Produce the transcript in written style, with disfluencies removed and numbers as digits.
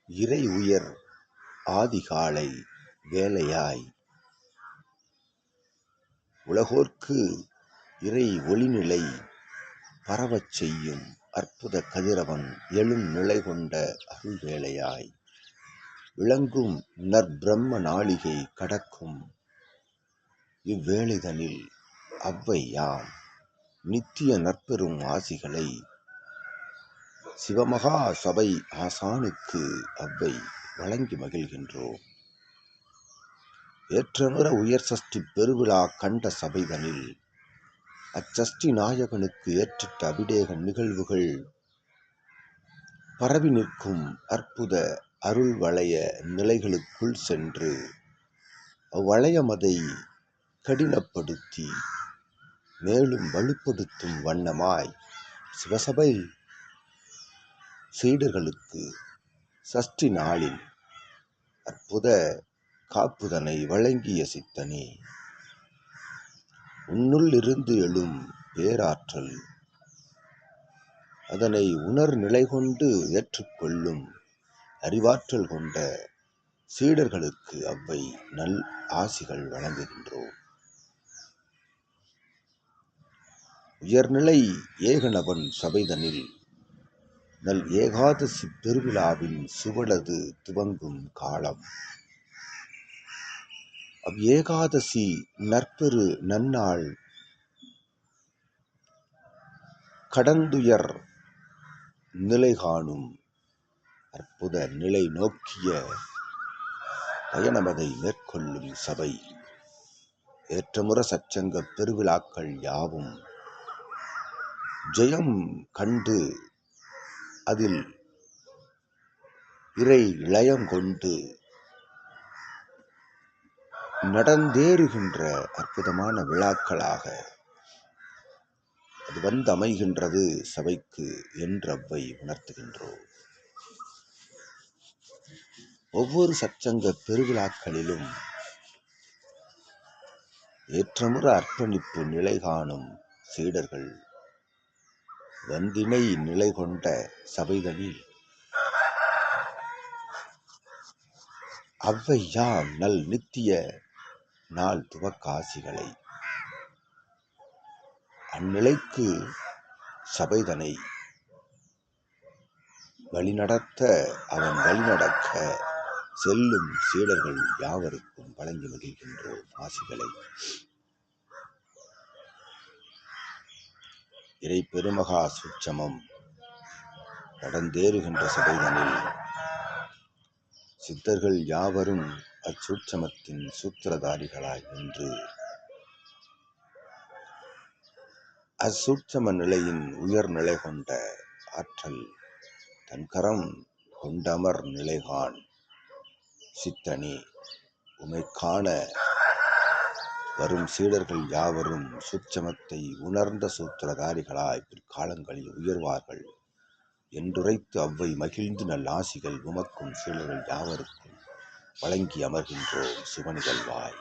இறை உயர் ஆதிகாலை வேலையாய் உலகோர்க்கு இறை ஒளிநிலை பரவச் செய்யும் அற்புத கதிரவன் எழும் நிலை கொண்ட அருள் வேலையாய் விளங்கும் நற்பிரம்ம நாளிகை கடக்கும் இவ்வேளைதனில் அவ்வை யாம் நித்திய நற்பெரும் ஆசிகளை சிவமகா சபை ஆசானுக்கு அவ்வை வழங்கி மகிழ்கின்றோம். ஏற்றமுற உயர் சஷ்டி பெருவிழா கண்ட சபைதனில் அச்சஷ்டி நாயகனுக்கு ஏற்றிட்ட அபிடேக நிகழ்வுகள் பரவி நிற்கும் அற்புத அருள் வளைய நிலைகளுக்குள் சென்று அவ்வளையமதை கடினப்படுத்தி மேலும் வலுப்படுத்தும் வண்ணமாய் சிவசபை சீடர்களுக்கு சஷ்டி நாளில் அற்புத காப்புதனை வழங்கிய சித்தனே, உன்னுள் இருந்து எழும் பேராற்றல் அதனை உணர் நிலை கொண்டு ஏற்றுக்கொள்ளும் அறிவாற்றல் கொண்ட சீடர்களுக்கு அவ்வை நல் ஆசிகள் வழங்குகின்றோம். உயர்நிலை ஏகனவன் சபைதனில் நல் ஏகாதசி பெருவிழாவின் சுவடது துவங்கும் காலம். ஏகாதசி நற்பெரு நன்னாள் கடந்துயர் நிலை காணும் அற்புத நிலை நோக்கிய பயணமதை மேற்கொள்ளும் சபை ஏற்றமுற சச்சங்க பெருவிழாக்கள் யாவும் ஜெயம் கண்டு அதில் இறை இளையம் கொண்டு நடந்தேறுகின்ற அற்புதமான விழாக்களாக அது வந்து அமைகின்றது சபைக்கு என்றவை உணர்த்துகின்றோம். ஒவ்வொரு சச்சங்க பெருவிழாக்களிலும் ஏற்றமுற அர்ப்பணிப்பு நிலை காணும் சீடர்கள் வந்தினை நிலை கொண்ட சபைதனில் அவ்வை யாம் நல் நித்திய நாள் துவக்காசிகளை அந்நிலைக்கு சபைதனை வழிநடத்த அவன் வழிநடக்க செல்லும் சீடர்கள் யாவருக்கும் வழங்கி மகிழ்கின்றோம் ஆசிகளை. இறை பெருமகா சூட்சமம் நடந்தேறுகின்ற சபைதனில் சித்தர்கள் யாவரும் அச்சூட்சமத்தின் சூத்திரதாரிகளாய் நின்று அச்சூட்சம நிலையின் உயர்நிலை கொண்ட ஆற்றல் தன்கரம் கொண்டமர் நிலைகான் சித்தனே, உமை காண வரும் சீடர்கள் யாவரும் சூட்சமத்தை உணர்ந்த சூத்திரதாரிகளாய் பிற்காலங்களில் உயர்வார்கள் என்றுரைத்து அவ்வை மகிழ்ந்து நல் ஆசிகள் உமக்கும் சீடர்கள் யாவருக்கும் வழங்கி அமர்கின்றோம் சிவனிகழ்வாய்.